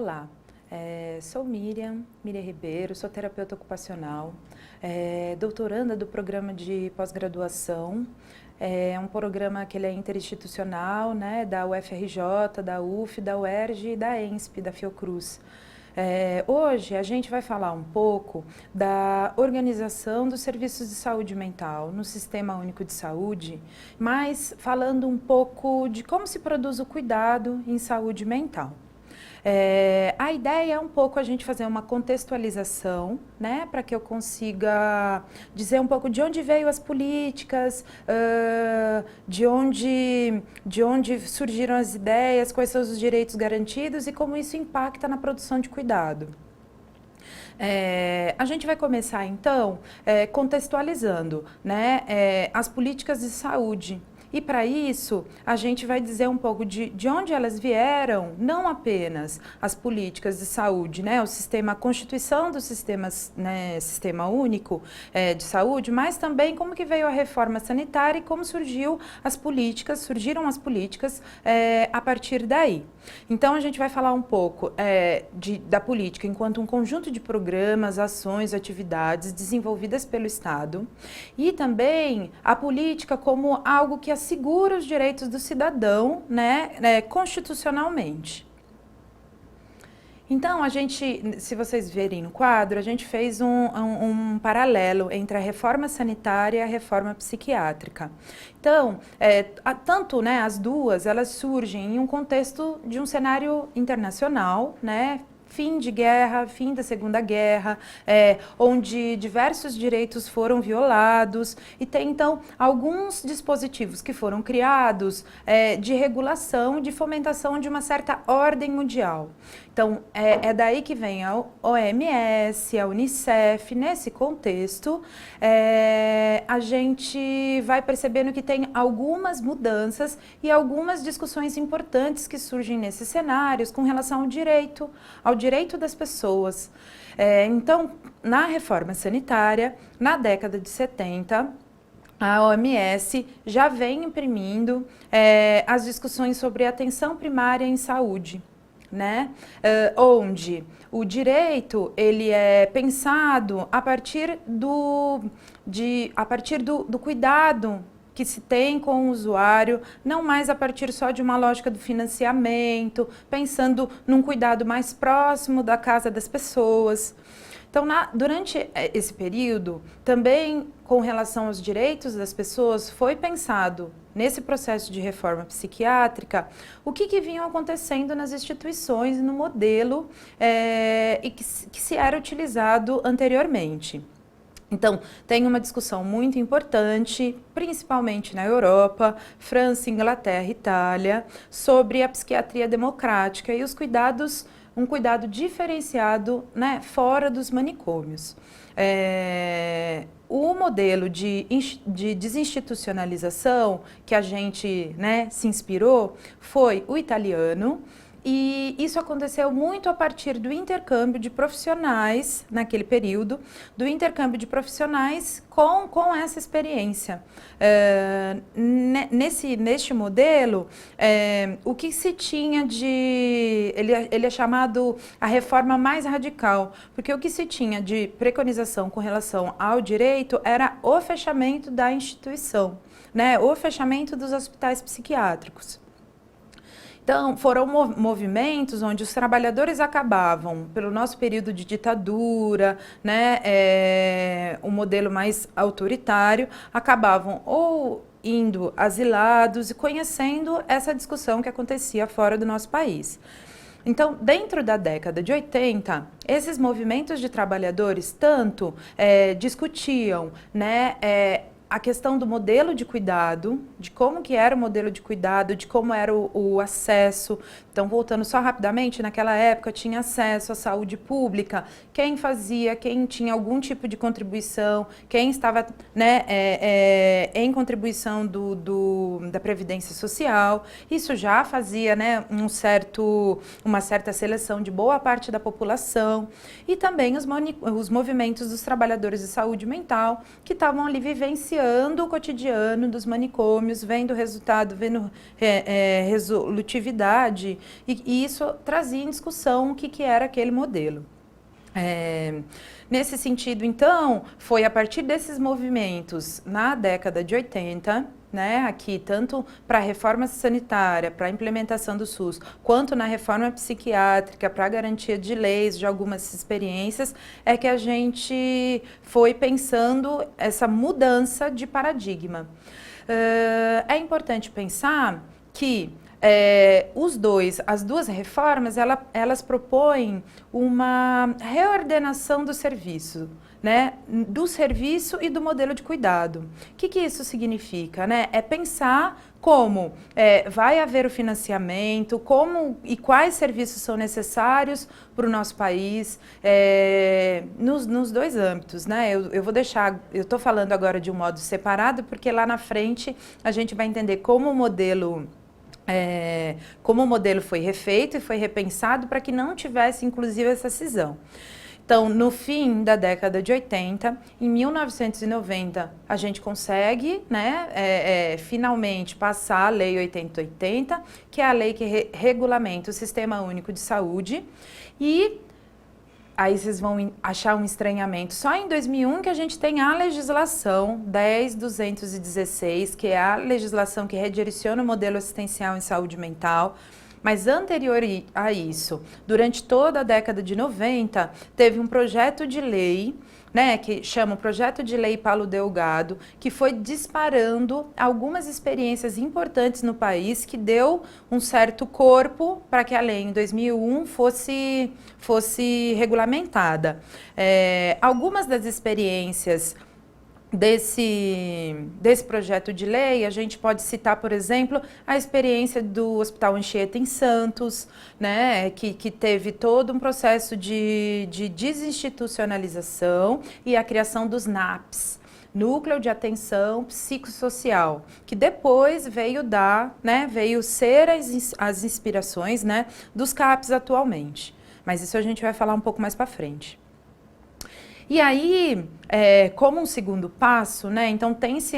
Olá, sou Miriam Ribeiro, sou terapeuta ocupacional, doutoranda do programa de pós-graduação. É um programa que ele é interinstitucional, né, da UFRJ, da UF, da UERJ e da ENSP, da Fiocruz. Hoje a gente vai falar um pouco da organização dos serviços de saúde mental no Sistema Único de Saúde, mas falando um pouco de como se produz o cuidado em saúde mental. A ideia é um pouco a gente fazer uma contextualização, né, para que eu consiga dizer um pouco de onde veio as políticas, de onde surgiram as ideias, quais são os direitos garantidos e como isso impacta na produção de cuidado. A gente vai começar então contextualizando, né, as políticas de saúde. E para isso, a gente vai dizer um pouco de onde elas vieram, não apenas as políticas de saúde, né, a Constituição dos sistemas, né, Sistema Único de Saúde, mas também como que veio a reforma sanitária e como surgiram as políticas a partir daí. Então, a gente vai falar um pouco da política enquanto um conjunto de programas, ações, atividades desenvolvidas pelo Estado e também a política como algo que assegura os direitos do cidadão, né, constitucionalmente. Então, se vocês verem no quadro, a gente fez um paralelo entre a reforma sanitária e a reforma psiquiátrica. Então, tanto, né, as duas, elas surgem em um contexto de um cenário internacional, né, fim de guerra, fim da Segunda Guerra, onde diversos direitos foram violados e tem, então, alguns dispositivos que foram criados de regulação, de fomentação de uma certa ordem mundial. Então, é daí que vem a OMS, a Unicef. Nesse contexto, a gente vai percebendo que tem algumas mudanças e algumas discussões importantes que surgem nesses cenários com relação ao direito das pessoas. Então, na reforma sanitária, na década de 70, a OMS já vem imprimindo as discussões sobre atenção primária em saúde, né? Onde o direito ele é pensado a partir do cuidado que se tem com o usuário, não mais a partir só de uma lógica do financiamento, pensando num cuidado mais próximo da casa das pessoas. Então, durante esse período, também com relação aos direitos das pessoas, foi pensado nesse processo de reforma psiquiátrica o que vinha acontecendo nas instituições e no modelo e que se era utilizado anteriormente. Então, tem uma discussão muito importante, principalmente na Europa, França, Inglaterra, Itália, sobre a psiquiatria democrática e os cuidados, um cuidado diferenciado, né, fora dos manicômios. O modelo de desinstitucionalização que a gente, né, se inspirou foi o italiano. E isso aconteceu muito a partir do intercâmbio de profissionais, naquele período, do intercâmbio de profissionais com essa experiência. Neste modelo, o que se tinha ele é chamado a reforma mais radical, porque o que se tinha de preconização com relação ao direito era o fechamento da instituição, né, o fechamento dos hospitais psiquiátricos. Então, foram movimentos onde os trabalhadores acabavam, pelo nosso período de ditadura, né, um modelo mais autoritário, acabavam ou indo asilados e conhecendo essa discussão que acontecia fora do nosso país. Então, dentro da década de 80, esses movimentos de trabalhadores tanto discutiam, né, a questão do modelo de cuidado, de como que era o modelo de cuidado, de como era o acesso. Então, voltando só rapidamente, naquela época tinha acesso à saúde pública, quem tinha algum tipo de contribuição, quem estava, né, em contribuição da Previdência Social. Isso já fazia, né, uma certa seleção de boa parte da população. E também os movimentos dos trabalhadores de saúde mental, que estavam ali vivenciando vivenciando o cotidiano dos manicômios, vendo resultado, vendo resolutividade, e isso trazia em discussão o que era aquele modelo. Nesse sentido, então, foi a partir desses movimentos na década de 80, né, aqui tanto para a reforma sanitária, para a implementação do SUS, quanto na reforma psiquiátrica, para a garantia de leis, de algumas experiências, é que a gente foi pensando essa mudança de paradigma. É importante pensar que as duas reformas, elas propõem uma reordenação do serviço, né? Do serviço e do modelo de cuidado. O que isso significa, né? É pensar como vai haver o financiamento, como e quais serviços são necessários para o nosso país, nos dois âmbitos, né? Eu vou deixar, eu estou falando agora de um modo separado, porque lá na frente a gente vai entender como o modelo foi refeito e foi repensado para que não tivesse, inclusive, essa cisão. Então, no fim da década de 80, em 1990, a gente consegue, né, finalmente passar a Lei 8080, que é a lei que regulamenta o Sistema Único de Saúde, e aí vocês vão achar um estranhamento. Só em 2001 que a gente tem a legislação 10.216, que é a legislação que redireciona o modelo assistencial em saúde mental. Mas anterior a isso, durante toda a década de 90, teve um projeto de lei, né, que chama o Projeto de Lei Paulo Delgado, que foi disparando algumas experiências importantes no país, que deu um certo corpo para que a lei em 2001 fosse regulamentada. Algumas das experiências desse projeto de lei, a gente pode citar, por exemplo, a experiência do Hospital Anchieta em Santos, né, que teve todo um processo de desinstitucionalização e a criação dos NAPs, Núcleo de Atenção Psicossocial, que depois veio ser as inspirações, né, dos CAPs atualmente. Mas isso a gente vai falar um pouco mais para frente. E aí, como um segundo passo, né, então tem-se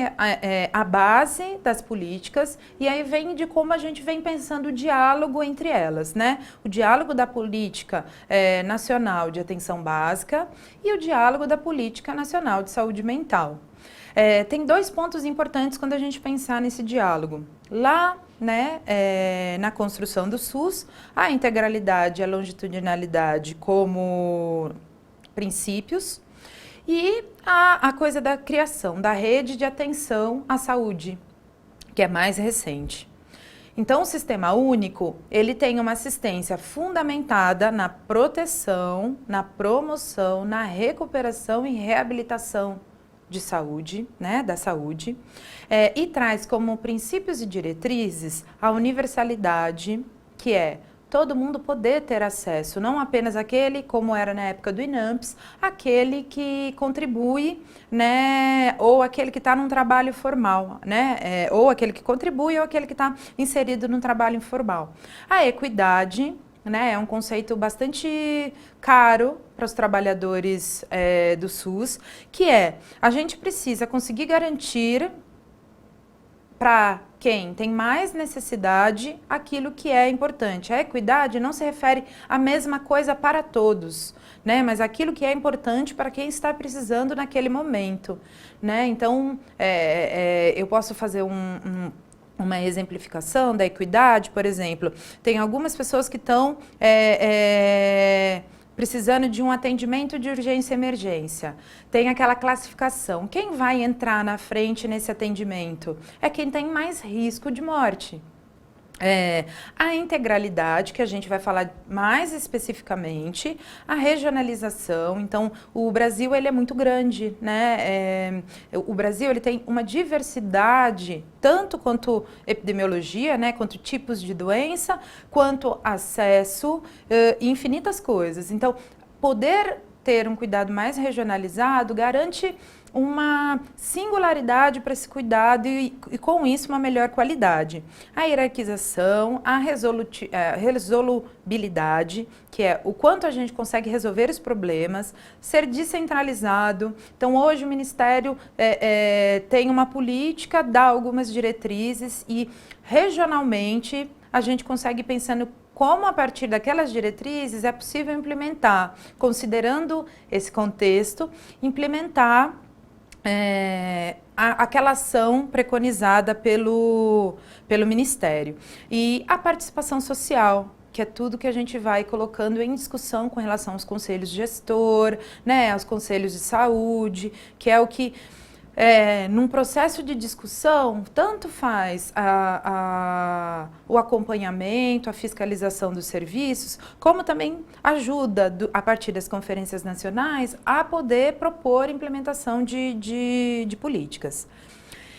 a base das políticas, e aí vem de como a gente vem pensando o diálogo entre elas, né? O diálogo da política nacional de atenção básica e o diálogo da política nacional de saúde mental. Tem dois pontos importantes quando a gente pensar nesse diálogo. Lá, né, na construção do SUS, a integralidade e a longitudinalidade como princípios, e a coisa da criação da rede de atenção à saúde, que é mais recente. Então, o Sistema Único, ele tem uma assistência fundamentada na proteção, na promoção, na recuperação e reabilitação de saúde, né, da saúde, e traz como princípios e diretrizes a universalidade, que é todo mundo poder ter acesso, não apenas aquele, como era na época do INAMPS, aquele que contribui, né, ou aquele que está num trabalho formal, né, ou aquele que contribui ou aquele que está inserido num trabalho informal. A equidade, né, é um conceito bastante caro para os trabalhadores do SUS, que a gente precisa conseguir garantir para quem tem mais necessidade aquilo que é importante. A equidade não se refere à mesma coisa para todos, né? Mas aquilo que é importante para quem está precisando naquele momento, né? Então, eu posso fazer uma exemplificação da equidade, por exemplo. Tem algumas pessoas que estão precisando de um atendimento de urgência e emergência. Tem aquela classificação. Quem vai entrar na frente nesse atendimento? É quem tem mais risco de morte. A integralidade, que a gente vai falar mais especificamente, a regionalização. Então, o Brasil ele é muito grande, né? O Brasil ele tem uma diversidade, tanto quanto epidemiologia, né? Quanto tipos de doença, quanto acesso, infinitas coisas. Então, poder ter um cuidado mais regionalizado garante uma singularidade para esse cuidado e com isso uma melhor qualidade. A hierarquização, a resolubilidade, que é o quanto a gente consegue resolver os problemas, ser descentralizado. Então, hoje o Ministério tem uma política, dá algumas diretrizes e regionalmente a gente consegue pensando como a partir daquelas diretrizes é possível implementar, considerando esse contexto, implementar aquela ação preconizada pelo Ministério. E a participação social, que é tudo que a gente vai colocando em discussão com relação aos conselhos de gestor, né, aos conselhos de saúde, que é o que, num processo de discussão, tanto faz o acompanhamento, a fiscalização dos serviços, como também ajuda, a partir das conferências nacionais, a poder propor implementação de políticas.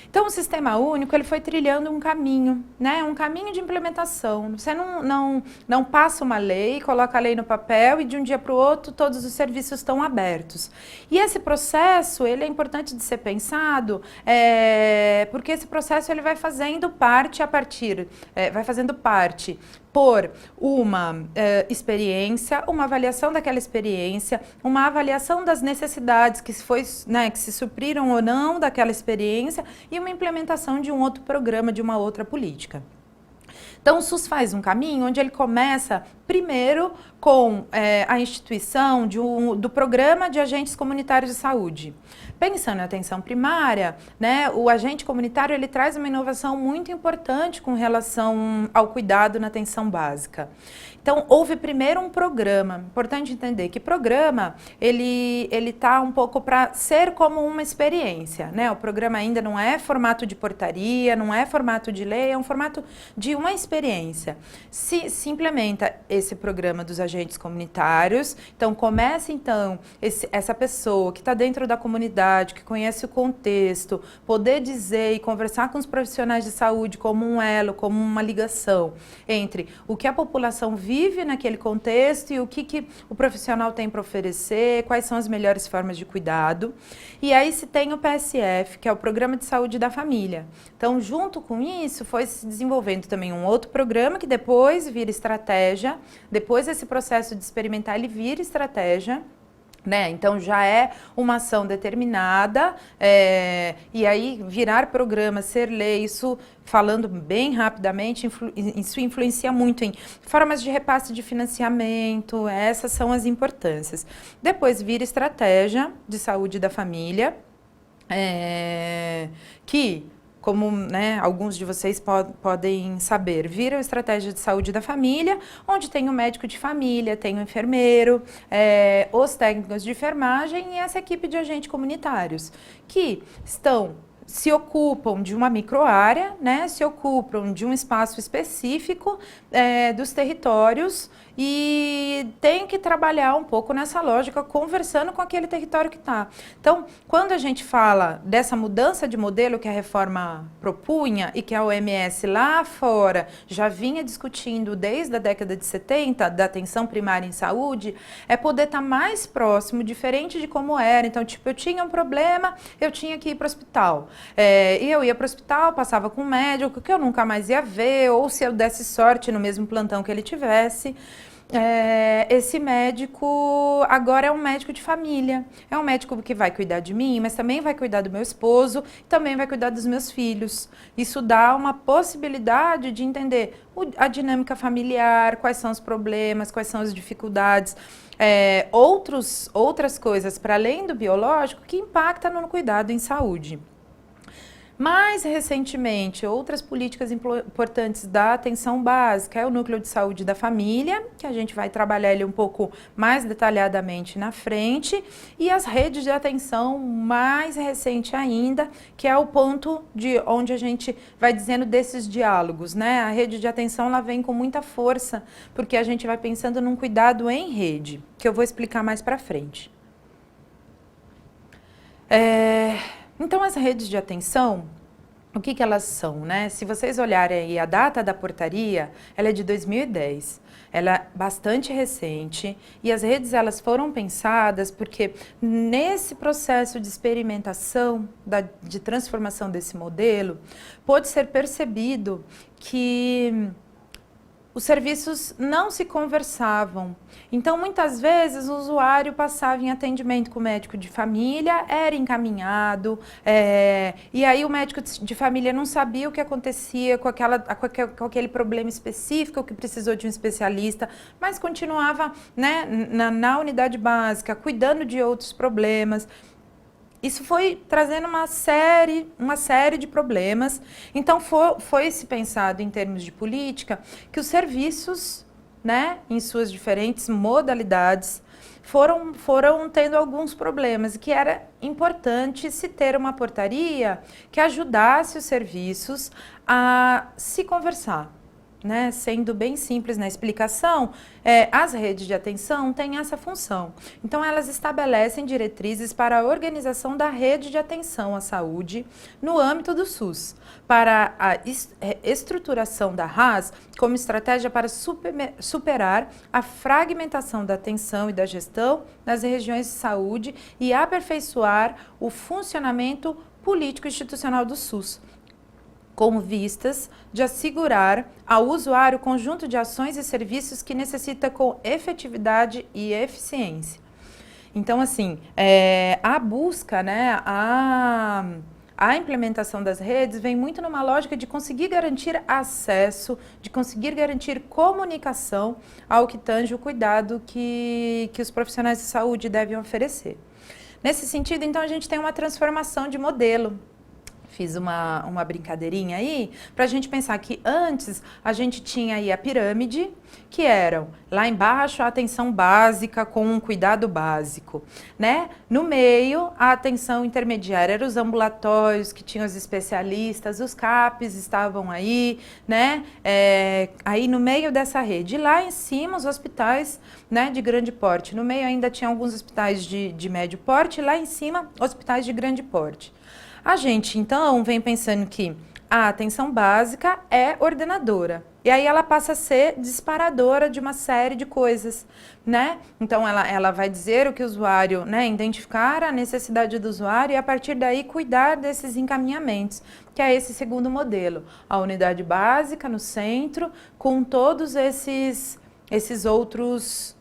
Então, o Sistema Único ele foi trilhando um caminho, né? Um caminho de implementação. Você não passa uma lei, coloca a lei no papel e de um dia para o outro todos os serviços estão abertos. E esse processo ele é importante de ser pensado, porque esse processo ele vai fazendo parte por uma experiência, uma avaliação daquela experiência, uma avaliação das necessidades que se supriram ou não daquela experiência e uma implementação de um outro programa, de uma outra política. Então, o SUS faz um caminho onde ele começa, primeiro, com a instituição do Programa de Agentes Comunitários de Saúde. Pensando em atenção primária, né, o agente comunitário ele traz uma inovação muito importante com relação ao cuidado na atenção básica. Então, houve primeiro um programa. Importante entender que programa, ele tá um pouco para ser como uma experiência, né? O programa ainda não é formato de portaria, não é formato de lei, é um formato de uma experiência. Se implementa esse programa dos agentes comunitários, então começa essa pessoa que está dentro da comunidade, que conhece o contexto, poder dizer e conversar com os profissionais de saúde como um elo, como uma ligação entre o que a população vive naquele contexto e o que o profissional tem para oferecer, quais são as melhores formas de cuidado. E aí se tem o PSF, que é o Programa de Saúde da Família. Então, junto com isso, foi se desenvolvendo também um outro programa que depois vira estratégia, depois desse processo de experimentar, ele vira estratégia. Né? Então, já é uma ação determinada, e aí virar programa, ser lei, isso, falando bem rapidamente, isso influencia muito em formas de repasse de financiamento, essas são as importâncias. Depois vira estratégia de saúde da família, que... como alguns de vocês podem saber, vira a estratégia de saúde da família, onde tem o médico de família, tem o enfermeiro, os técnicos de enfermagem e essa equipe de agentes comunitários, que se ocupam de uma microárea, né, se ocupam de um espaço específico dos territórios e tem que trabalhar um pouco nessa lógica, conversando com aquele território que está. Então, quando a gente fala dessa mudança de modelo que a reforma propunha e que a OMS lá fora já vinha discutindo desde a década de 70, da atenção primária em saúde, é poder estar mais próximo, diferente de como era. Então, tipo, eu tinha um problema, eu tinha que ir para o hospital. E eu ia para o hospital, passava com um médico que eu nunca mais ia ver, ou se eu desse sorte no mesmo plantão que ele tivesse. Esse médico agora é um médico de família, é um médico que vai cuidar de mim, mas também vai cuidar do meu esposo, também vai cuidar dos meus filhos. Isso dá uma possibilidade de entender a dinâmica familiar, quais são os problemas, quais são as dificuldades, outras coisas para além do biológico que impactam no cuidado em saúde. Mais recentemente, outras políticas importantes da atenção básica é o núcleo de saúde da família, que a gente vai trabalhar ele um pouco mais detalhadamente na frente, e as redes de atenção mais recente ainda, que é o ponto de onde a gente vai dizendo desses diálogos, né? A rede de atenção ela vem com muita força, porque a gente vai pensando num cuidado em rede, que eu vou explicar mais para frente. Então, as redes de atenção, o que elas são, né? Se vocês olharem aí a data da portaria, ela é de 2010. Ela bastante recente e as redes elas foram pensadas porque nesse processo de experimentação, de transformação desse modelo, pôde ser percebido que os serviços não se conversavam. Então, muitas vezes, o usuário passava em atendimento com o médico de família, era encaminhado, e aí o médico de família não sabia o que acontecia com aquele problema específico que precisou de um especialista, mas continuava, né, na unidade básica, cuidando de outros problemas. Isso foi trazendo uma série de problemas. Então, foi se pensado em termos de política que os serviços, né, em suas diferentes modalidades, foram tendo alguns problemas e que era importante se ter uma portaria que ajudasse os serviços a se conversar. Né, sendo bem simples na explicação, as redes de atenção têm essa função. Então, elas estabelecem diretrizes para a organização da rede de atenção à saúde no âmbito do SUS, para a estruturação da RAS como estratégia para superar a fragmentação da atenção e da gestão nas regiões de saúde e aperfeiçoar o funcionamento político-institucional do SUS, com vistas de assegurar ao usuário o conjunto de ações e serviços que necessita com efetividade e eficiência. Então, assim, a busca, né, a implementação das redes vem muito numa lógica de conseguir garantir acesso, de conseguir garantir comunicação ao que tange o cuidado que os profissionais de saúde devem oferecer. Nesse sentido, então, a gente tem uma transformação de modelo. Fiz uma brincadeirinha aí para a gente pensar que antes a gente tinha aí a pirâmide, que eram lá embaixo a atenção básica com um cuidado básico, né? No meio, a atenção intermediária, eram os ambulatórios que tinham os especialistas, os CAPs estavam aí, né? Aí no meio dessa rede. E lá em cima, os hospitais, né, de grande porte. No meio ainda tinha alguns hospitais de médio porte, e lá em cima, hospitais de grande porte. A gente, então, vem pensando que a atenção básica é ordenadora. E aí ela passa a ser disparadora de uma série de coisas, né? Então, ela vai dizer o que o usuário, né, identificar a necessidade do usuário e, a partir daí, cuidar desses encaminhamentos, que é esse segundo modelo. A unidade básica no centro, com todos esses outros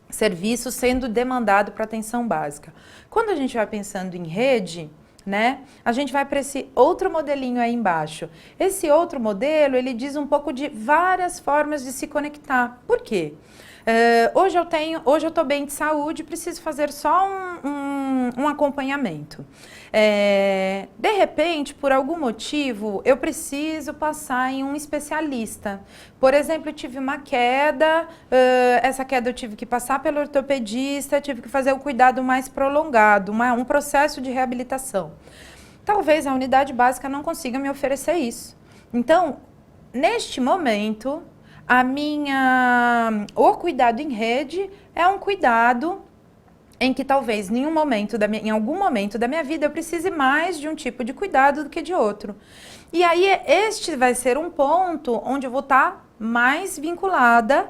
serviços sendo demandado para atenção básica. Quando a gente vai pensando em rede, né, a gente vai para esse outro modelinho aí embaixo. Esse outro modelo, ele diz um pouco de várias formas de se conectar. Por quê? Hoje eu estou bem de saúde, preciso fazer só um acompanhamento. De repente, por algum motivo, eu preciso passar em um especialista. Por exemplo, eu tive uma queda, essa queda eu tive que passar pelo ortopedista, tive que fazer o cuidado mais prolongado, um processo de reabilitação. Talvez a unidade básica não consiga me oferecer isso. Então, neste momento, o cuidado em rede é um cuidado em que talvez em algum momento da minha vida eu precise mais de um tipo de cuidado do que de outro. E aí este vai ser um ponto onde eu vou estar mais vinculada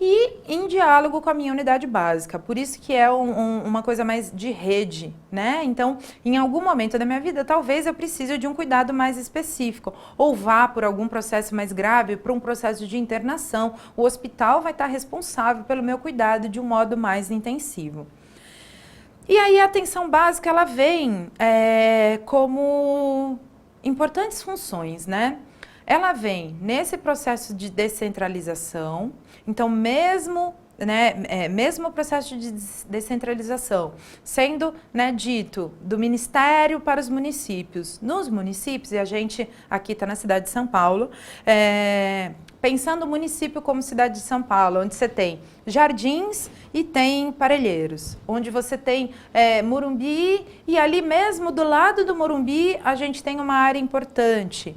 e em diálogo com a minha unidade básica. Por isso que é uma coisa mais de rede, né? Então, em algum momento da minha vida, talvez eu precise de um cuidado mais específico. Ou vá por algum processo mais grave, para um processo de internação. O hospital vai estar responsável pelo meu cuidado de um modo mais intensivo. E aí a atenção básica, ela vem como importantes funções, né? Ela vem nesse processo de descentralização, então mesmo o processo de descentralização sendo, né, dito do Ministério para os municípios. Nos municípios, e a gente aqui está na cidade de São Paulo, pensando o município como cidade de São Paulo, onde você tem Jardins e tem Parelheiros, onde você tem Morumbi, e ali mesmo do lado do Morumbi a gente tem uma área importante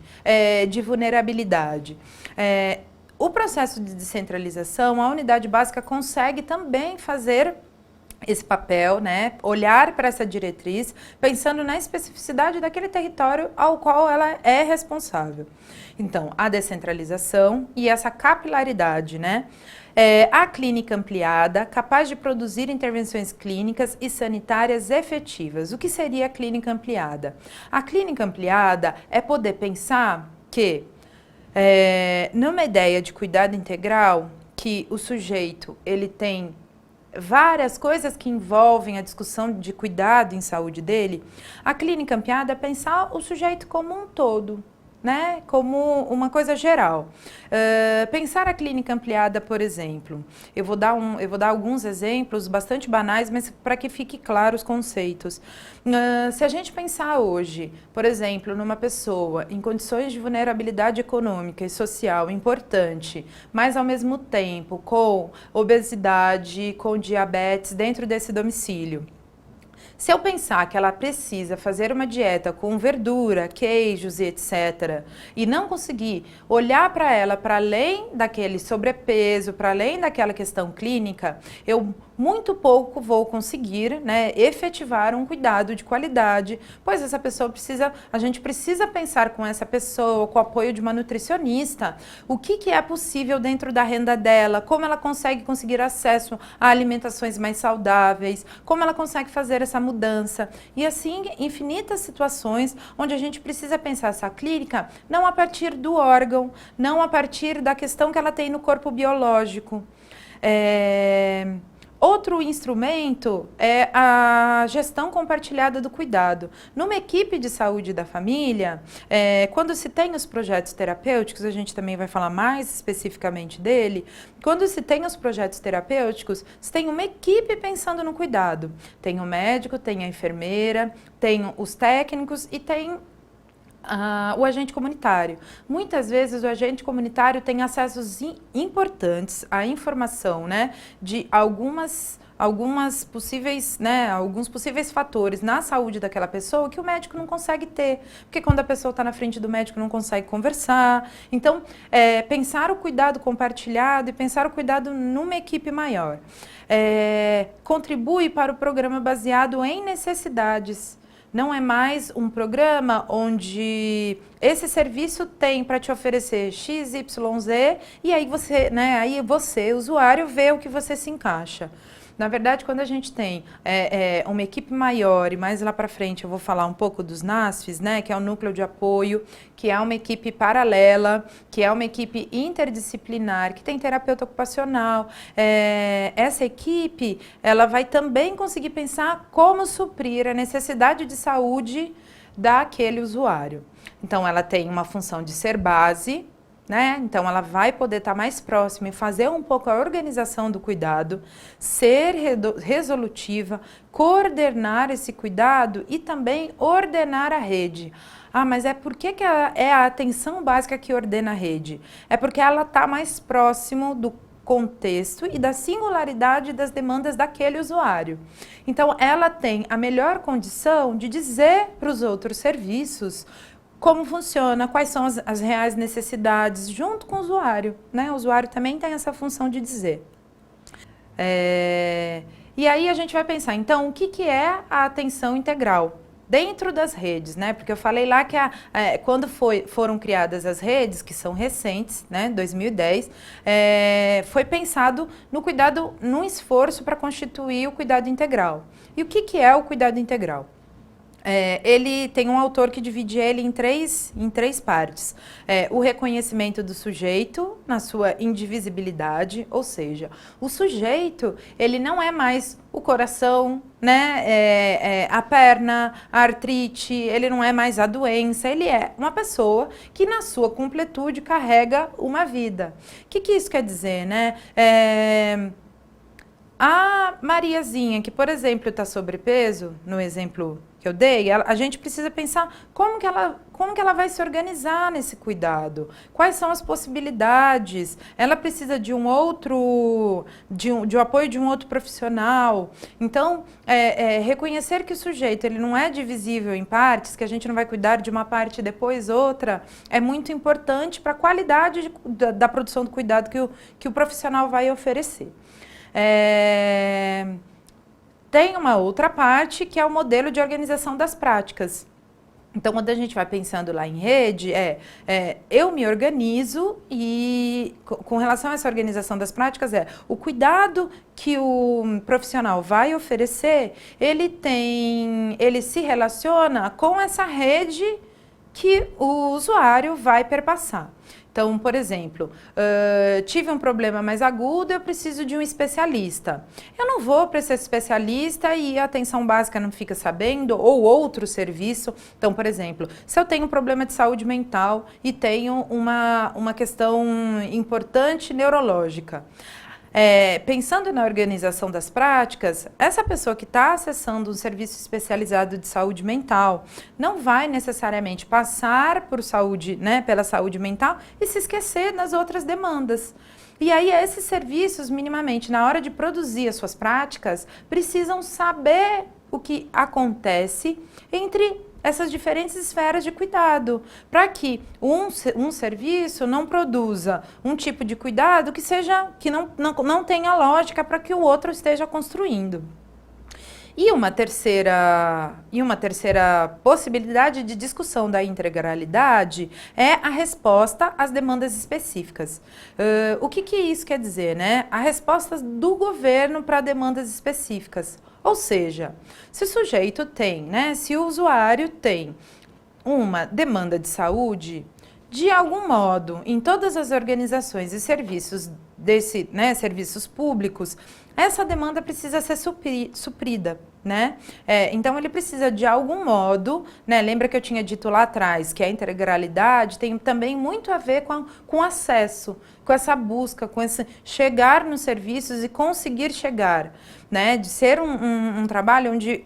de vulnerabilidade. O processo de descentralização, a unidade básica consegue também fazer esse papel, né? Olhar para essa diretriz, pensando na especificidade daquele território ao qual ela é responsável. Então, a descentralização e essa capilaridade, né? A clínica ampliada, capaz de produzir intervenções clínicas e sanitárias efetivas. O que seria a clínica ampliada? A clínica ampliada é poder pensar que, numa ideia de cuidado integral, que o sujeito ele tem várias coisas que envolvem a discussão de cuidado em saúde dele, a clínica ampliada é pensar o sujeito como um todo, né? Como uma coisa geral. Pensar a clínica ampliada, por exemplo, eu vou dar alguns exemplos bastante banais, mas para que fique claro os conceitos. Se a gente pensar hoje, por exemplo, numa pessoa em condições de vulnerabilidade econômica e social importante, mas ao mesmo tempo com obesidade, com diabetes dentro desse domicílio, se eu pensar que ela precisa fazer uma dieta com verdura, queijos e etc., e não conseguir olhar para ela para além daquele sobrepeso, para além daquela questão clínica, eu muito pouco vou conseguir, né, efetivar um cuidado de qualidade, pois essa pessoa a gente precisa pensar com essa pessoa, com o apoio de uma nutricionista, o que é possível dentro da renda dela, como ela conseguir acesso a alimentações mais saudáveis, como ela consegue fazer essa mudança. E assim, infinitas situações onde a gente precisa pensar essa clínica não a partir do órgão, não a partir da questão que ela tem no corpo biológico. Outro instrumento é a gestão compartilhada do cuidado. Numa equipe de saúde da família, quando se tem os projetos terapêuticos, a gente também vai falar mais especificamente dele, quando se tem os projetos terapêuticos, se tem uma equipe pensando no cuidado. Tem o médico, tem a enfermeira, tem os técnicos e tem o agente comunitário. Muitas vezes o agente comunitário tem acessos importantes à informação, né, de alguns possíveis fatores na saúde daquela pessoa que o médico não consegue ter, porque quando a pessoa está na frente do médico não consegue conversar. Então, pensar o cuidado compartilhado e pensar o cuidado numa equipe maior. Contribui para o programa baseado em necessidades. Não é mais um programa onde esse serviço tem para te oferecer X, Y, Z e aí você, usuário, vê o que você se encaixa. Na verdade, quando a gente tem uma equipe maior, e mais lá para frente eu vou falar um pouco dos NASFs, né, que é o núcleo de apoio, que é uma equipe paralela, que é uma equipe interdisciplinar, que tem terapeuta ocupacional. Essa equipe, ela vai também conseguir pensar como suprir a necessidade de saúde daquele usuário. Então, ela tem uma função de ser base, né? Então, ela vai poder estar mais próxima e fazer um pouco a organização do cuidado, ser resolutiva, coordenar esse cuidado e também ordenar a rede. Mas por que é a atenção básica que ordena a rede? É porque ela está mais próximo do contexto e da singularidade das demandas daquele usuário. Então, ela tem a melhor condição de dizer para os outros serviços como funciona, quais são as reais necessidades, junto com o usuário, né? O usuário também tem essa função de dizer. E aí a gente vai pensar, então, o que é a atenção integral? Dentro das redes, né? Porque eu falei lá que quando foram criadas as redes, que são recentes, né? 2010, foi pensado no cuidado, num esforço para constituir o cuidado integral. E o que é o cuidado integral? Ele tem um autor que divide ele em três partes. O reconhecimento do sujeito na sua indivisibilidade, ou seja, o sujeito, ele não é mais o coração, né, a perna, a artrite, ele não é mais a doença, ele é uma pessoa que na sua completude carrega uma vida. O que isso quer dizer, né? A Mariazinha, que, por exemplo, está sobrepeso, no exemplo que eu dei, a gente precisa pensar como que ela vai se organizar nesse cuidado, quais são as possibilidades, ela precisa de um apoio de um outro profissional. Então, reconhecer que o sujeito ele não é divisível em partes, que a gente não vai cuidar de uma parte e depois outra, é muito importante para a qualidade da produção do cuidado que o profissional vai oferecer. tem uma outra parte que é o modelo de organização das práticas. Então, quando a gente vai pensando lá em rede, eu me organizo e, com relação a essa organização das práticas, o cuidado que o profissional vai oferecer, ele se relaciona com essa rede que o usuário vai perpassar. Então, por exemplo, tive um problema mais agudo, eu preciso de um especialista. Eu não vou para esse especialista e a atenção básica não fica sabendo, ou outro serviço. Então, por exemplo, se eu tenho um problema de saúde mental e tenho uma questão importante neurológica, pensando na organização das práticas, essa pessoa que está acessando um serviço especializado de saúde mental não vai necessariamente passar por saúde, pela saúde mental e se esquecer das outras demandas. E aí esses serviços, minimamente, na hora de produzir as suas práticas, precisam saber o que acontece entre essas diferentes esferas de cuidado, para que um serviço não produza um tipo de cuidado que não tenha lógica para que o outro esteja construindo. E uma terceira possibilidade de discussão da integralidade é a resposta às demandas específicas. O que isso quer dizer, A resposta do governo para demandas específicas. Ou seja, se o sujeito tem, se o usuário tem uma demanda de saúde, de algum modo, em todas as organizações e serviços serviços públicos, essa demanda precisa ser suprida, então, ele precisa, de algum modo, lembra que eu tinha dito lá atrás que a integralidade tem também muito a ver com acesso, com essa busca, com esse chegar nos serviços e conseguir chegar, de ser um trabalho onde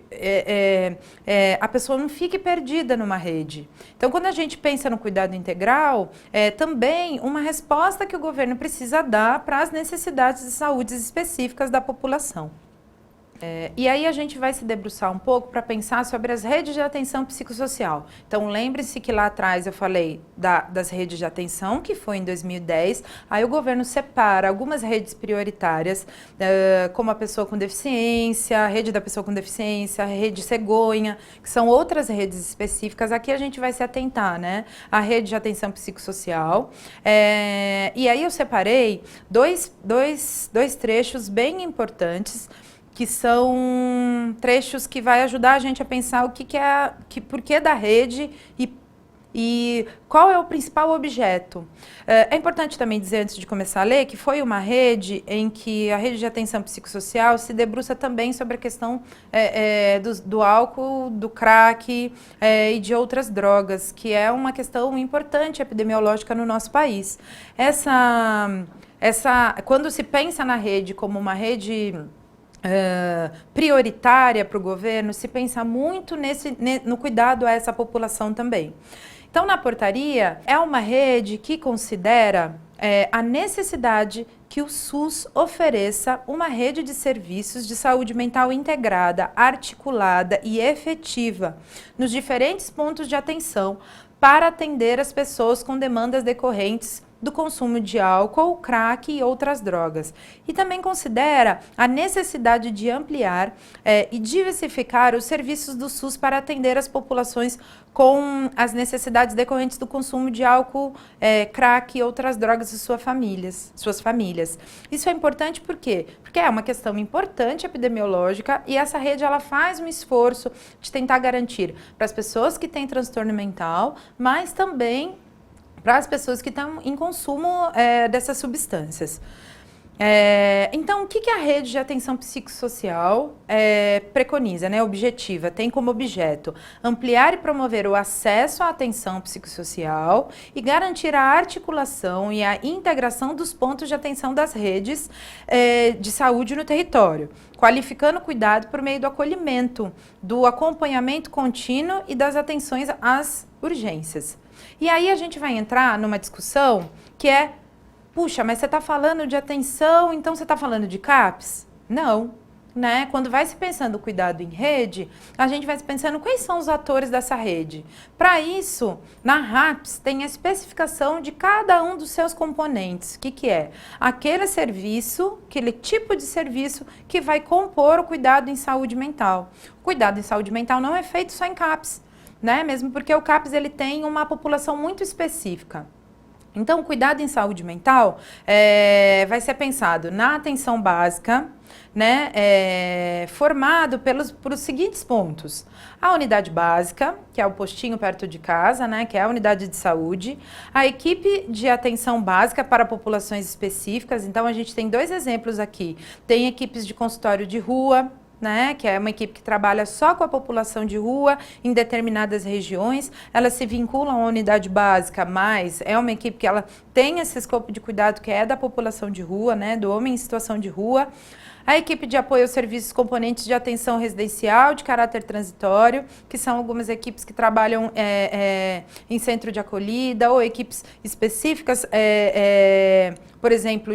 a pessoa não fique perdida numa rede. Então, quando a gente pensa no cuidado integral, é também uma resposta que o governo precisa dar para as necessidades de saúde específicas da população. E aí a gente vai se debruçar um pouco para pensar sobre as redes de atenção psicossocial. Então, lembre-se que lá atrás eu falei das redes de atenção, que foi em 2010. Aí o governo separa algumas redes prioritárias, como a pessoa com deficiência, a rede da pessoa com deficiência, a rede cegonha, que são outras redes específicas. Aqui a gente vai se atentar, à rede de atenção psicossocial. E aí eu separei dois trechos bem importantes, que são trechos que vai ajudar a gente a pensar porquê da rede e qual é o principal objeto. É importante também dizer, antes de começar a ler, que foi uma rede em que a rede de atenção psicossocial se debruça também sobre a questão do álcool, do crack e de outras drogas, que é uma questão importante epidemiológica no nosso país. Quando se pensa na rede como uma rede prioritária para o governo, se pensa muito no cuidado a essa população também. Então, na portaria, é uma rede que considera a necessidade que o SUS ofereça uma rede de serviços de saúde mental integrada, articulada e efetiva nos diferentes pontos de atenção para atender as pessoas com demandas decorrentes do consumo de álcool, crack e outras drogas. E também considera a necessidade de ampliar e diversificar os serviços do SUS para atender as populações com as necessidades decorrentes do consumo de álcool, crack e outras drogas de suas famílias. Isso é importante por quê? Porque é uma questão importante epidemiológica e essa rede ela faz um esforço de tentar garantir para as pessoas que têm transtorno mental, mas também para as pessoas que estão em consumo dessas substâncias. Então, o que a rede de atenção psicossocial preconiza, objetiva, tem como objeto ampliar e promover o acesso à atenção psicossocial e garantir a articulação e a integração dos pontos de atenção das redes de saúde no território, qualificando o cuidado por meio do acolhimento, do acompanhamento contínuo e das atenções às urgências. E aí a gente vai entrar numa discussão que puxa, mas você está falando de atenção, então você está falando de CAPS? Não, né? Quando vai se pensando cuidado em rede, a gente vai se pensando quais são os atores dessa rede. Para isso, na RAPS tem a especificação de cada um dos seus componentes. O que que é? Aquele serviço, aquele tipo de serviço que vai compor o cuidado em saúde mental. O cuidado em saúde mental não é feito só em CAPS, né? Mesmo porque o CAPS ele tem uma população muito específica. Então, o cuidado em saúde mental vai ser pensado na atenção básica, né, formado por os seguintes pontos. A unidade básica, que é o postinho perto de casa, né, que é a unidade de saúde. A equipe de atenção básica para populações específicas. Então, a gente tem 2 exemplos aqui. Tem equipes de consultório de rua, né, que é uma equipe que trabalha só com a população de rua em determinadas regiões. Elas se vinculam à unidade básica, mas é uma equipe que ela tem esse escopo de cuidado que é da população de rua, né, do homem em situação de rua. A equipe de apoio aos serviços componentes de atenção residencial de caráter transitório, que são algumas equipes que trabalham em centro de acolhida ou equipes específicas, por exemplo,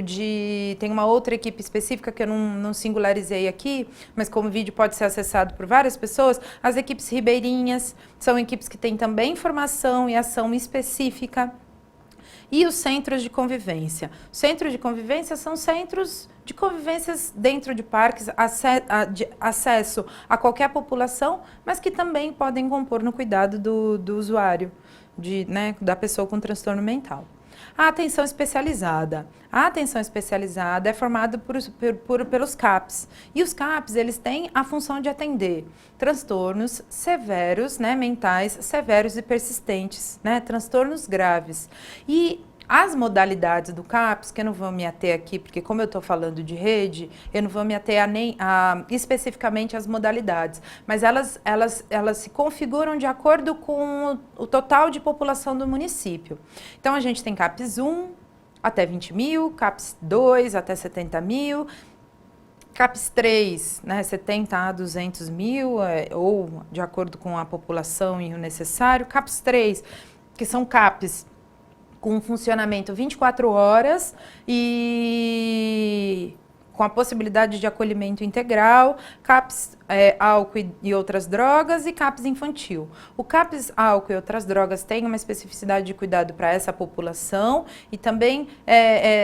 tem uma outra equipe específica que eu não singularizei aqui, mas como o vídeo pode ser acessado por várias pessoas, as equipes ribeirinhas são equipes que têm também formação e ação específica. E os centros de convivência. Os centros de convivência são centros de convivências dentro de parques, de acesso a qualquer população, mas que também podem compor no cuidado do usuário, né, da pessoa com transtorno mental. A atenção especializada. A atenção especializada é formada pelos CAPs. E os CAPs, eles têm a função de atender transtornos severos, né, mentais, severos e persistentes, né, transtornos graves. E as modalidades do CAPS, que eu não vou me ater aqui, porque como eu estou falando de rede, eu não vou me ater especificamente às modalidades, mas elas se configuram de acordo com o total de população do município. Então, a gente tem CAPS 1 até 20 mil, CAPS 2 até 70 mil, CAPS 3, né, 70 a 200 mil, ou de acordo com a população e o necessário. CAPS 3, que são CAPs com funcionamento 24 horas e com a possibilidade de acolhimento integral, CAPS álcool e outras drogas e CAPS infantil. O CAPS álcool e outras drogas tem uma especificidade de cuidado para essa população e também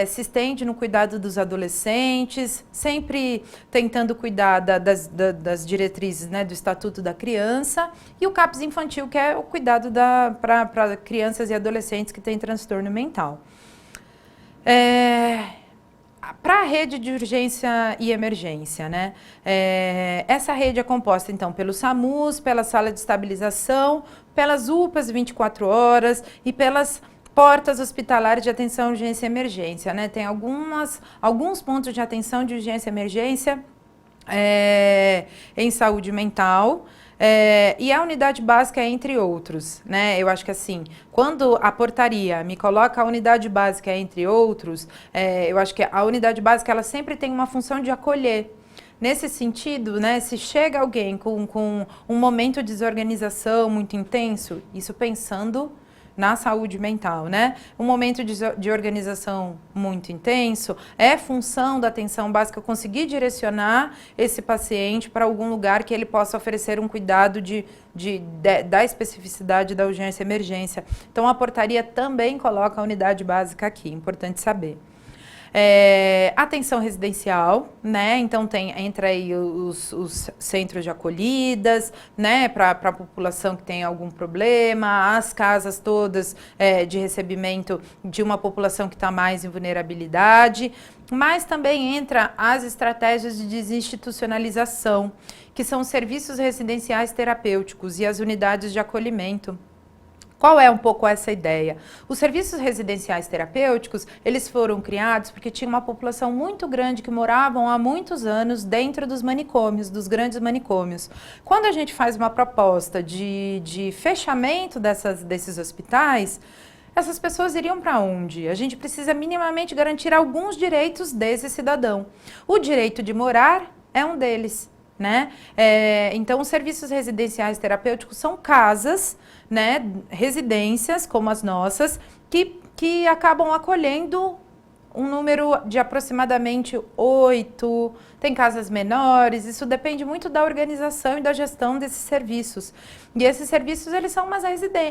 se estende no cuidado dos adolescentes, sempre tentando cuidar das diretrizes, né, do Estatuto da Criança, e o CAPS infantil, que é o cuidado para crianças e adolescentes que têm transtorno mental. Para a rede de urgência e emergência, né? Essa rede é composta, então, pelo SAMUS, pela sala de estabilização, pelas UPAs 24 horas e pelas portas hospitalares de atenção, urgência e emergência, né? Tem alguns pontos de atenção de urgência e emergência em saúde mental. E a unidade básica, entre outros, né? Eu acho que assim, quando a portaria me coloca a unidade básica, entre outros, eu acho que a unidade básica ela sempre tem uma função de acolher. Nesse sentido, né, se chega alguém com um momento de desorganização muito intenso, isso pensando na saúde mental, né? Um momento de organização muito intenso, é função da atenção básica conseguir direcionar esse paciente para algum lugar que ele possa oferecer um cuidado da especificidade da urgência e emergência. Então, a portaria também coloca a unidade básica aqui, importante saber. Atenção residencial, né? Então entra aí os centros de acolhidas, né? Para a população que tem algum problema, as casas todas de recebimento de uma população que está mais em vulnerabilidade, mas também entra as estratégias de desinstitucionalização, que são os serviços residenciais terapêuticos e as unidades de acolhimento. Qual é um pouco essa ideia? Os serviços residenciais terapêuticos, eles foram criados porque tinha uma população muito grande que moravam há muitos anos dentro dos manicômios, dos grandes manicômios. Quando a gente faz uma proposta de fechamento desses hospitais, essas pessoas iriam para onde? A gente precisa minimamente garantir alguns direitos desse cidadão. O direito de morar é um deles, né? Então, os serviços residenciais terapêuticos são casas, né, residências como as nossas, que acabam acolhendo um número de aproximadamente 8, tem casas menores, isso depende muito da organização e da gestão desses serviços. E esses serviços, eles são umas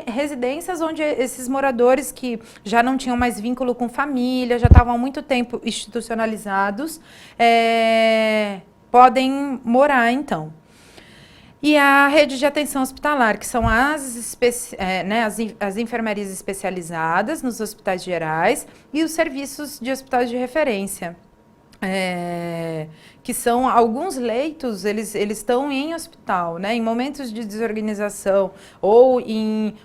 residências onde esses moradores que já não tinham mais vínculo com família, já estavam há muito tempo institucionalizados, podem morar, então. E a rede de atenção hospitalar, que são as enfermarias especializadas nos hospitais gerais e os serviços de hospitais de referência. Que são alguns leitos, eles estão em hospital, né, em momentos de desorganização ou em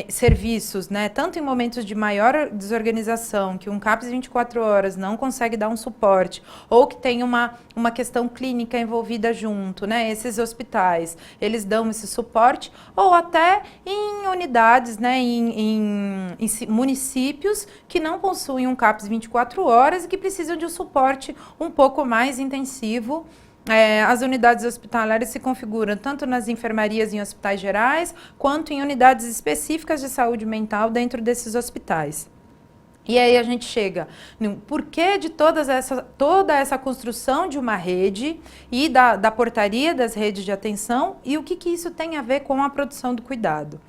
serviços, né, tanto em momentos de maior desorganização, que um CAPS 24 horas não consegue dar um suporte, ou que tem uma questão clínica envolvida junto, né, esses hospitais, eles dão esse suporte, ou até em unidades, né, em municípios que não possuem um CAPS 24 horas e que precisam de um suporte um pouco mais intensivo. As unidades hospitalares se configuram tanto nas enfermarias em hospitais gerais, quanto em unidades específicas de saúde mental dentro desses hospitais. E aí a gente chega no porquê de toda essa construção de uma rede e da portaria das redes de atenção e o que isso tem a ver com a produção do cuidado.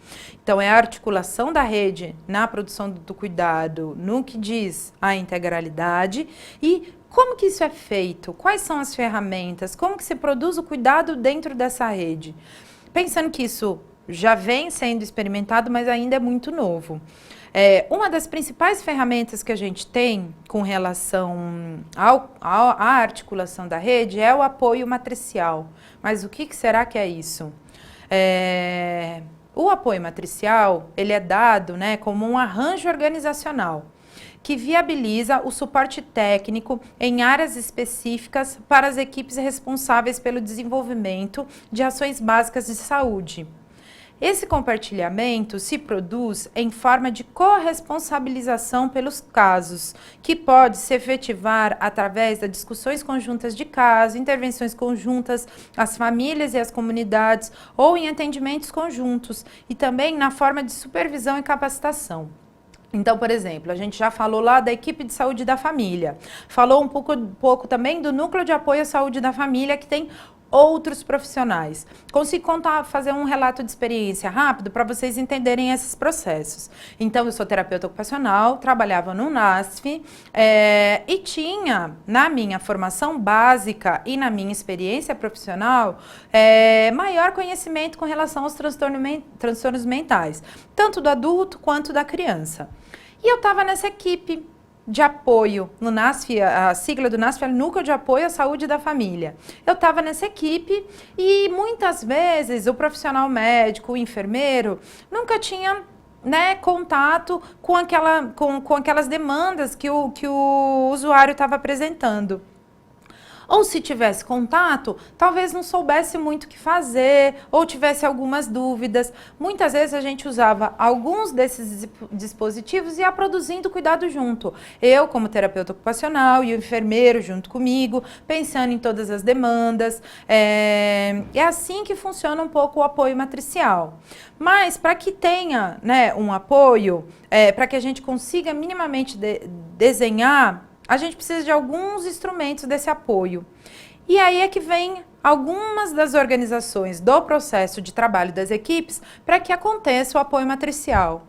Então, é a articulação da rede na produção do cuidado, no que diz a integralidade e como que isso é feito? Quais são as ferramentas? Como que se produz o cuidado dentro dessa rede? Pensando que isso já vem sendo experimentado, mas ainda é muito novo. Uma das principais ferramentas que a gente tem com relação à articulação da rede é o apoio matricial. Mas o que será que é isso? O apoio matricial, ele é dado, né, como um arranjo organizacional que viabiliza o suporte técnico em áreas específicas para as equipes responsáveis pelo desenvolvimento de ações básicas de saúde. Esse compartilhamento se produz em forma de corresponsabilização pelos casos, que pode se efetivar através das discussões conjuntas de caso, intervenções conjuntas às famílias e às comunidades, ou em atendimentos conjuntos, e também na forma de supervisão e capacitação. Então, por exemplo, a gente já falou lá da equipe de saúde da família, falou um pouco também do núcleo de apoio à saúde da família, que tem outros profissionais. Consigo fazer um relato de experiência rápido para vocês entenderem esses processos. Então, eu sou terapeuta ocupacional, trabalhava no NASF e tinha, na minha formação básica e na minha experiência profissional, maior conhecimento com relação aos transtornos mentais, tanto do adulto quanto da criança. E eu estava nessa equipe de apoio no NASF, a sigla do NASF é Núcleo de Apoio à Saúde da Família. Eu estava nessa equipe e muitas vezes o profissional médico, o enfermeiro, nunca tinha, né, contato com aquelas demandas que o usuário estava apresentando. Ou se tivesse contato, talvez não soubesse muito o que fazer, ou tivesse algumas dúvidas. Muitas vezes a gente usava alguns desses dispositivos e ia produzindo cuidado junto. Eu, como terapeuta ocupacional, e o enfermeiro junto comigo, pensando em todas as demandas. É assim que funciona um pouco o apoio matricial. Mas, para que tenha, né, um apoio, para que a gente consiga minimamente desenhar, a gente precisa de alguns instrumentos desse apoio. E aí é que vem algumas das organizações do processo de trabalho das equipes para que aconteça o apoio matricial.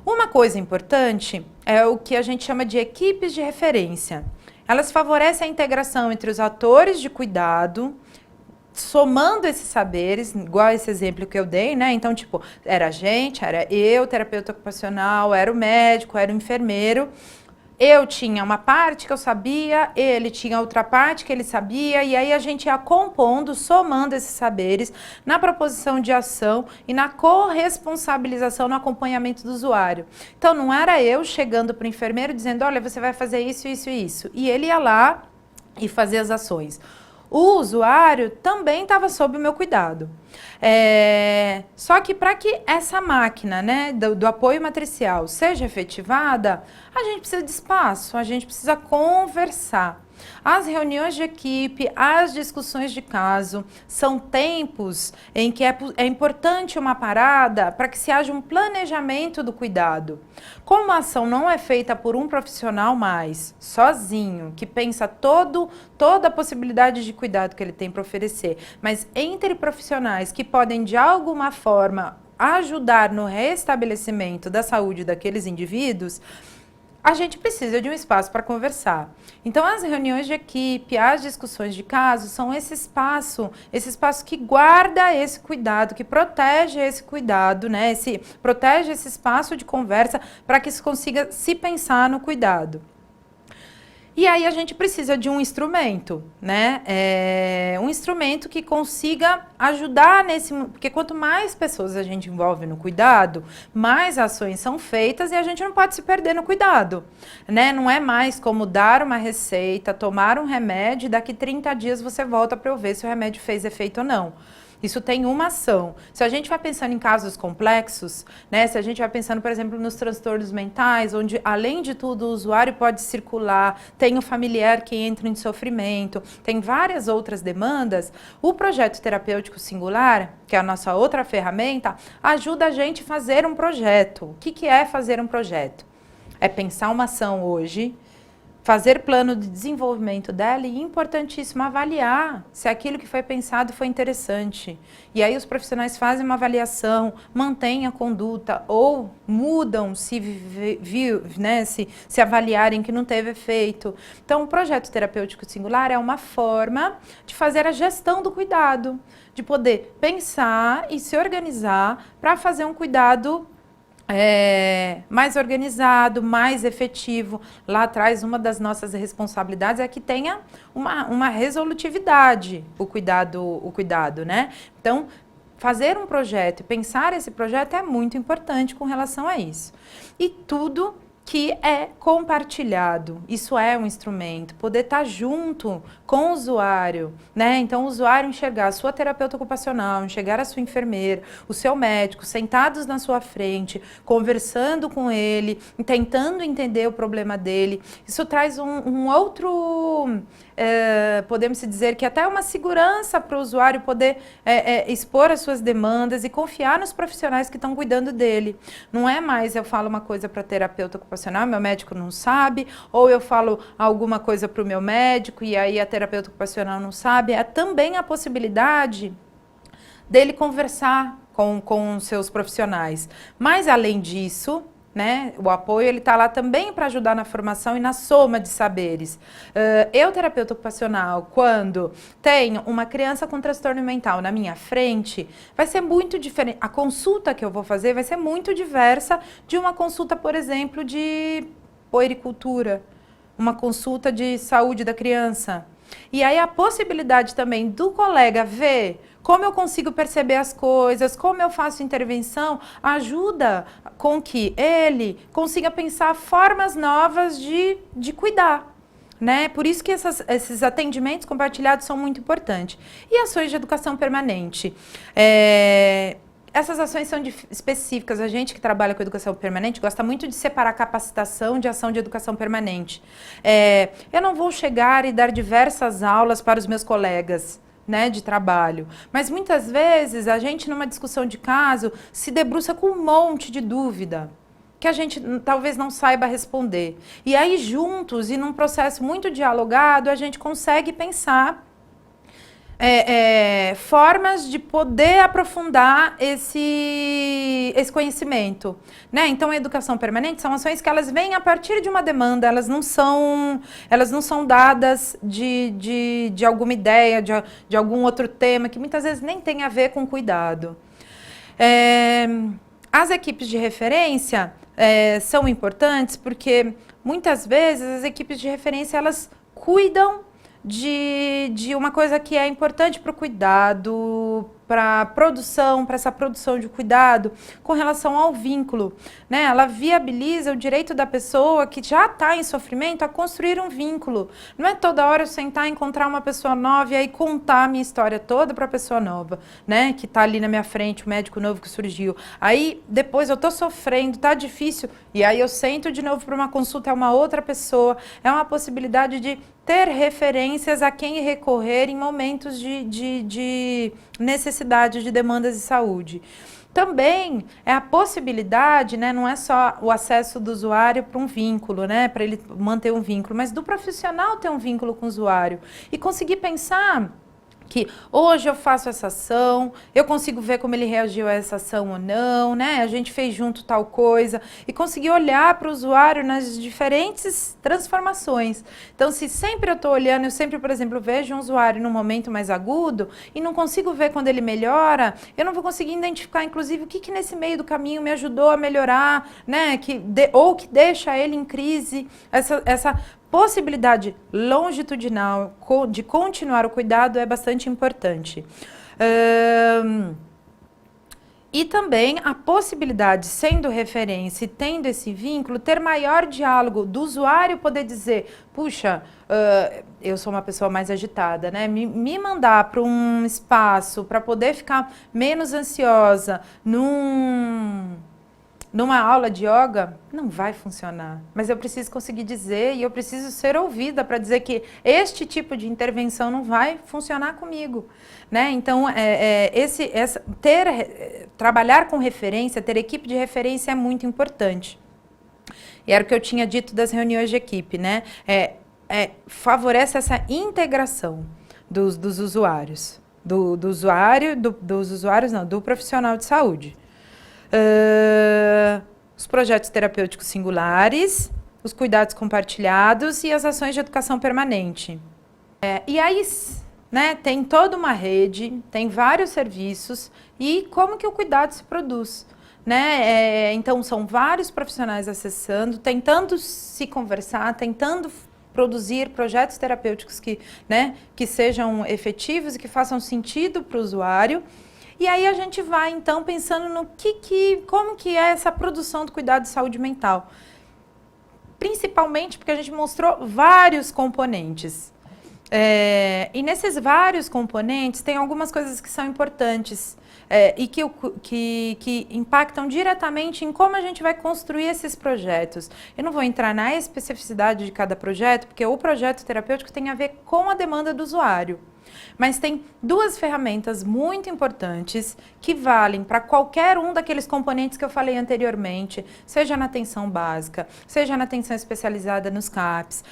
Uma coisa importante é o que a gente chama de equipes de referência. Elas favorecem a integração entre os atores de cuidado, somando esses saberes, igual esse exemplo que eu dei, né? Então, tipo, era a gente, era eu, terapeuta ocupacional, era o médico, era o enfermeiro. Eu tinha uma parte que eu sabia, ele tinha outra parte que ele sabia, e aí a gente ia compondo, somando esses saberes na proposição de ação e na corresponsabilização no acompanhamento do usuário. Então, não era eu chegando para o enfermeiro dizendo, olha, você vai fazer isso, isso e isso. E ele ia lá e fazia as ações. O usuário também estava sob o meu cuidado. Só que para que essa máquina, né, do apoio matricial seja efetivada, a gente precisa de espaço, a gente precisa conversar. As reuniões de equipe, as discussões de caso, são tempos em que é importante uma parada para que se haja um planejamento do cuidado. Como a ação não é feita por um profissional mais, sozinho, que pensa toda a possibilidade de cuidado que ele tem para oferecer, mas entre profissionais que podem de alguma forma ajudar no restabelecimento da saúde daqueles indivíduos, a gente precisa de um espaço para conversar. Então, as reuniões de equipe, as discussões de casos, são esse espaço que guarda esse cuidado, que protege esse cuidado, né? Protege esse espaço de conversa para que se consiga se pensar no cuidado. E aí a gente precisa de um instrumento, né? Um instrumento que consiga ajudar porque quanto mais pessoas a gente envolve no cuidado, mais ações são feitas e a gente não pode se perder no cuidado, né? Não é mais como dar uma receita, tomar um remédio e daqui 30 dias você volta para eu ver se o remédio fez efeito ou não. Isso tem uma ação. Se a gente vai pensando em casos complexos, né, se a gente vai pensando, por exemplo, nos transtornos mentais, onde, além de tudo, o usuário pode circular, tem o familiar que entra em sofrimento, tem várias outras demandas, o projeto terapêutico singular, que é a nossa outra ferramenta, ajuda a gente a fazer um projeto. O que é fazer um projeto? É pensar uma ação hoje, fazer plano de desenvolvimento dela e, importantíssimo, avaliar se aquilo que foi pensado foi interessante. E aí os profissionais fazem uma avaliação, mantêm a conduta ou mudam se avaliarem que não teve efeito. Então, o projeto terapêutico singular é uma forma de fazer a gestão do cuidado, de poder pensar e se organizar para fazer um cuidado mais organizado, mais efetivo. Lá atrás, uma das nossas responsabilidades é que tenha uma resolutividade o cuidado, né? Então, fazer um projeto e pensar esse projeto é muito importante com relação a isso. E tudo que é compartilhado, isso é um instrumento, poder estar junto com o usuário, né? Então, o usuário enxergar a sua terapeuta ocupacional, enxergar a sua enfermeira, o seu médico, sentados na sua frente, conversando com ele, tentando entender o problema dele. Isso traz um outro, podemos dizer que até uma segurança para o usuário poder expor as suas demandas e confiar nos profissionais que estão cuidando dele. Não é mais eu falo uma coisa para a terapeuta ocupacional, meu médico não sabe, ou eu falo alguma coisa para o meu médico e aí a terapeuta ocupacional não sabe. É também a possibilidade dele conversar com seus profissionais. Mas, além disso, né, o apoio ele está lá também para ajudar na formação e na soma de saberes. Eu, terapeuta ocupacional, quando tenho uma criança com transtorno mental na minha frente, vai ser muito diferente. A consulta que eu vou fazer vai ser muito diversa de uma consulta, por exemplo, de puericultura, uma consulta de saúde da criança. E aí a possibilidade também do colega ver como eu consigo perceber as coisas, como eu faço intervenção, ajuda com que ele consiga pensar formas novas de cuidar, né? Por isso que esses atendimentos compartilhados são muito importantes. E ações de educação permanente. Essas ações são específicas. A gente que trabalha com educação permanente gosta muito de separar capacitação de ação de educação permanente. Eu não vou chegar e dar diversas aulas para os meus colegas, né, de trabalho. Mas muitas vezes a gente, numa discussão de caso, se debruça com um monte de dúvida que a gente talvez não saiba responder. E aí, juntos, e num processo muito dialogado, a gente consegue pensar formas de poder aprofundar esse conhecimento, né? Então, a educação permanente são ações que elas vêm a partir de uma demanda, elas não são dadas de alguma ideia, de algum outro tema, que muitas vezes nem tem a ver com cuidado. As equipes de referência são importantes porque, muitas vezes, as equipes de referência, elas cuidam de uma coisa que é importante para o cuidado, para a produção, para essa produção de cuidado, com relação ao vínculo, né? Ela viabiliza o direito da pessoa que já está em sofrimento a construir um vínculo. Não é toda hora eu sentar e encontrar uma pessoa nova e aí contar a minha história toda para a pessoa nova, né? Que está ali na minha frente, o médico novo que surgiu. Aí, depois eu estou sofrendo, está difícil, e aí eu sento de novo para uma consulta, é uma outra pessoa, é uma possibilidade de ter referências a quem recorrer em momentos de necessidade, de demandas de saúde. Também é a possibilidade, né, não é só o acesso do usuário para um vínculo, né, para ele manter um vínculo, mas do profissional ter um vínculo com o usuário e conseguir pensar que hoje eu faço essa ação, eu consigo ver como ele reagiu a essa ação ou não, né? A gente fez junto tal coisa e conseguir olhar para o usuário nas diferentes transformações. Então, se sempre eu estou olhando, eu sempre, por exemplo, vejo um usuário num momento mais agudo e não consigo ver quando ele melhora, eu não vou conseguir identificar, inclusive, o que nesse meio do caminho me ajudou a melhorar, né? Ou que deixa ele em crise, essa possibilidade longitudinal de continuar o cuidado é bastante importante. E também a possibilidade, sendo referência e tendo esse vínculo, ter maior diálogo do usuário poder dizer, puxa, eu sou uma pessoa mais agitada, né? Me mandar para um espaço para poder ficar menos ansiosa numa aula de yoga, não vai funcionar. Mas eu preciso conseguir dizer e eu preciso ser ouvida para dizer que este tipo de intervenção não vai funcionar comigo. Né? Então, trabalhar com referência, ter equipe de referência é muito importante. E era o que eu tinha dito das reuniões de equipe, né? Favorece essa integração dos usuários. Dos usuários, não, do profissional de saúde. Os projetos terapêuticos singulares, os cuidados compartilhados e as ações de educação permanente. E aí, né, tem toda uma rede, tem vários serviços e como que o cuidado se produz. Né? Então, são vários profissionais acessando, tentando se conversar, tentando produzir projetos terapêuticos que sejam efetivos e que façam sentido para o usuário. E aí a gente vai, então, pensando no como que é essa produção do cuidado de saúde mental. Principalmente porque a gente mostrou vários componentes. E nesses vários componentes tem algumas coisas que são importantes e que impactam diretamente em como a gente vai construir esses projetos. Eu não vou entrar na especificidade de cada projeto, porque o projeto terapêutico tem a ver com a demanda do usuário. Mas tem duas ferramentas muito importantes que valem para qualquer um daqueles componentes que eu falei anteriormente, seja na atenção básica, seja na atenção especializada nos CAPs,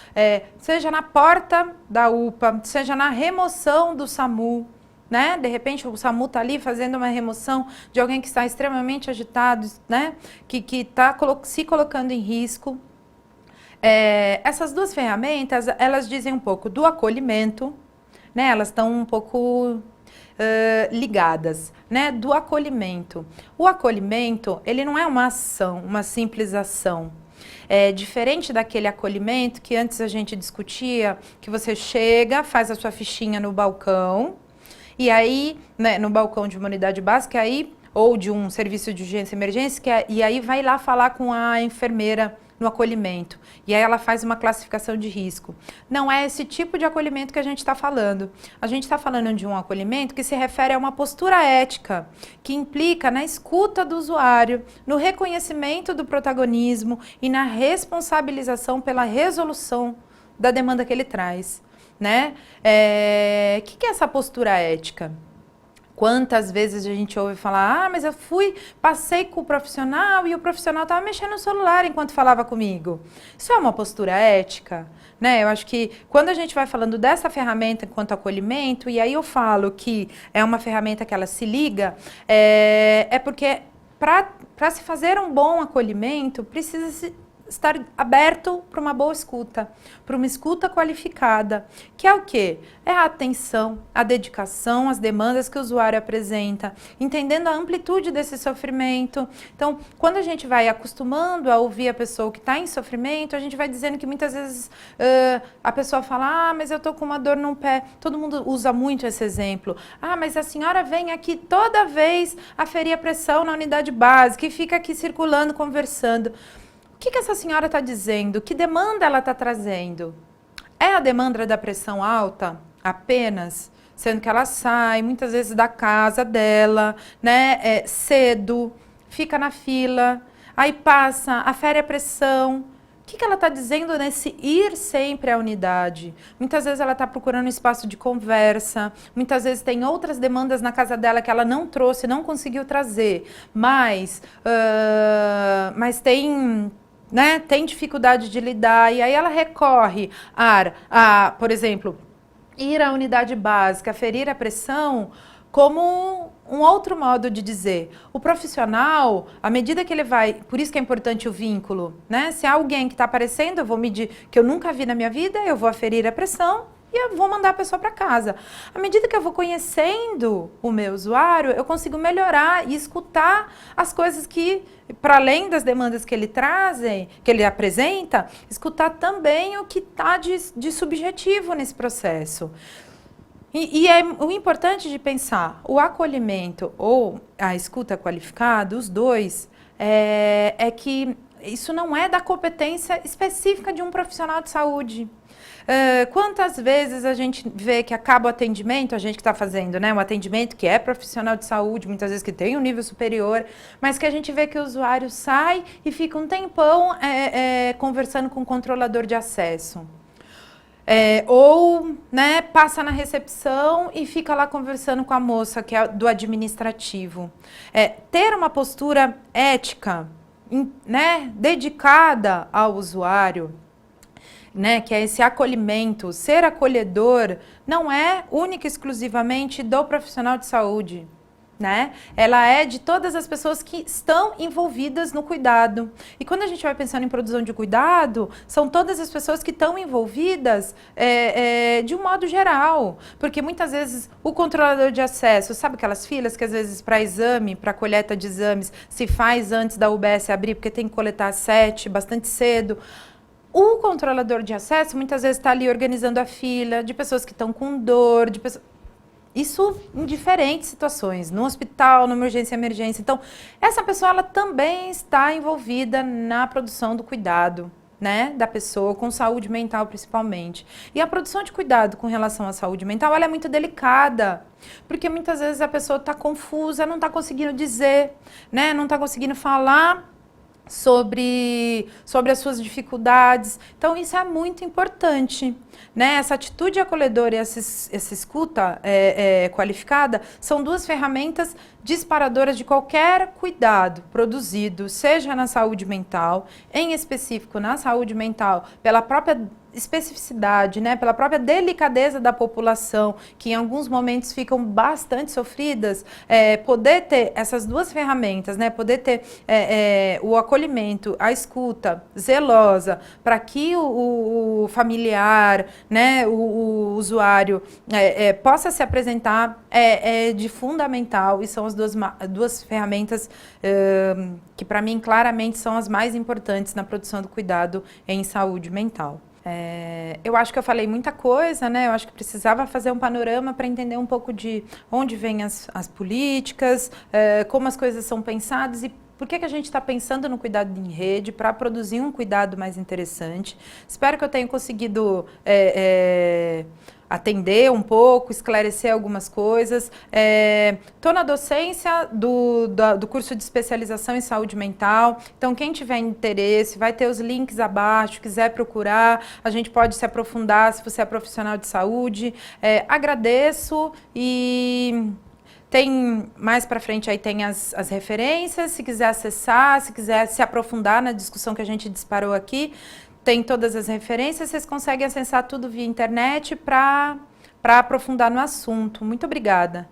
seja na porta da UPA, seja na remoção do SAMU. Né? De repente o SAMU está ali fazendo uma remoção de alguém que está extremamente agitado, né? Que está se colocando em risco. Essas duas ferramentas, elas dizem um pouco do acolhimento, né, elas estão um pouco ligadas, né, do acolhimento. O acolhimento, ele não é uma ação, uma simples ação. É diferente daquele acolhimento que antes a gente discutia, que você chega, faz a sua fichinha no balcão, e aí, né, no balcão de uma unidade básica, ou de um serviço de urgência e emergência, e aí vai lá falar com a enfermeira no acolhimento. E aí ela faz uma classificação de risco. Não é esse tipo de acolhimento que a gente está falando. A gente está falando de um acolhimento que se refere a uma postura ética, que implica na escuta do usuário, no reconhecimento do protagonismo e na responsabilização pela resolução da demanda que ele traz. Né? Que é essa postura ética? Quantas vezes a gente ouve falar, mas eu passei com o profissional e o profissional estava mexendo no celular enquanto falava comigo. Isso é uma postura ética? Né? Eu acho que quando a gente vai falando dessa ferramenta enquanto acolhimento, e aí eu falo que é uma ferramenta que ela se liga, porque para se fazer um bom acolhimento, precisa estar aberto para uma boa escuta, para uma escuta qualificada, que é o quê? É a atenção, a dedicação às demandas que o usuário apresenta, entendendo a amplitude desse sofrimento. Então, quando a gente vai acostumando a ouvir a pessoa que está em sofrimento, a gente vai dizendo que muitas vezes a pessoa fala, mas eu estou com uma dor no pé. Todo mundo usa muito esse exemplo. Mas a senhora vem aqui toda vez aferir a pressão na unidade básica e fica aqui circulando, conversando. O que essa senhora está dizendo? Que demanda ela está trazendo? É a demanda da pressão alta apenas? Sendo que ela sai muitas vezes da casa dela, né, cedo, fica na fila, aí passa, afere a pressão, que ela está dizendo nesse ir sempre à unidade? Muitas vezes ela está procurando um espaço de conversa, muitas vezes tem outras demandas na casa dela que ela não trouxe, não conseguiu trazer, mas tem, né, tem dificuldade de lidar, e aí ela recorre por exemplo, ir à unidade básica, ferir a pressão, como um outro modo de dizer. O profissional, à medida que ele vai... Por isso que é importante o vínculo, né? Se há alguém que está aparecendo, eu vou medir, que eu nunca vi na minha vida, eu vou aferir a pressão e eu vou mandar a pessoa para casa. À medida que eu vou conhecendo o meu usuário, eu consigo melhorar e escutar as coisas que, para além das demandas que ele trazem, que ele apresenta, escutar também o que está de subjetivo nesse processo. E é o importante de pensar, o acolhimento ou a escuta qualificada, os dois, é que isso não é da competência específica de um profissional de saúde. Quantas vezes a gente vê que acaba o atendimento, a gente que está fazendo, né, um atendimento que é profissional de saúde, muitas vezes que tem um nível superior, mas que a gente vê que o usuário sai e fica um tempão conversando com o controlador de acesso. Ou, né, passa na recepção e fica lá conversando com a moça que é do administrativo. Ter uma postura ética, né, dedicada ao usuário, né, que é esse acolhimento, ser acolhedor, não é única e exclusivamente do profissional de saúde. Né? Ela é de todas as pessoas que estão envolvidas no cuidado. E quando a gente vai pensando em produção de cuidado, são todas as pessoas que estão envolvidas de um modo geral. Porque muitas vezes o controlador de acesso, sabe aquelas filas que às vezes para exame, para coleta de exames, se faz antes da UBS abrir, porque tem que coletar às 7, bastante cedo. O controlador de acesso muitas vezes está ali organizando a fila de pessoas que estão com dor, de pessoas... Isso em diferentes situações, no hospital, numa urgência e emergência. Então, essa pessoa ela também está envolvida na produção do cuidado, né, da pessoa, com saúde mental principalmente. E a produção de cuidado com relação à saúde mental, ela é muito delicada, porque muitas vezes a pessoa está confusa, não está conseguindo dizer, né, não está conseguindo falar sobre as suas dificuldades. Então, isso é muito importante, né? Essa atitude acolhedora e essa escuta qualificada são duas ferramentas disparadoras de qualquer cuidado produzido, seja na saúde mental, em específico na saúde mental, pela própria especificidade, né, pela própria delicadeza da população, que em alguns momentos ficam bastante sofridas, poder ter essas duas ferramentas, né, poder ter o acolhimento, a escuta zelosa, para que o familiar, né, o usuário possa se apresentar, é de fundamental, e são as duas ferramentas que para mim claramente são as mais importantes na produção do cuidado em saúde mental. Eu acho que eu falei muita coisa, né? Eu acho que precisava fazer um panorama para entender um pouco de onde vêm as políticas, como as coisas são pensadas e por que a gente está pensando no cuidado em rede para produzir um cuidado mais interessante. Espero que eu tenha conseguido atender um pouco, esclarecer algumas coisas. Estou na docência do curso de especialização em saúde mental, então quem tiver interesse, vai ter os links abaixo, quiser procurar, a gente pode se aprofundar se você é profissional de saúde. Agradeço e... Tem mais para frente aí tem as referências, se quiser acessar, se quiser se aprofundar na discussão que a gente disparou aqui, tem todas as referências, vocês conseguem acessar tudo via internet para aprofundar no assunto. Muito obrigada.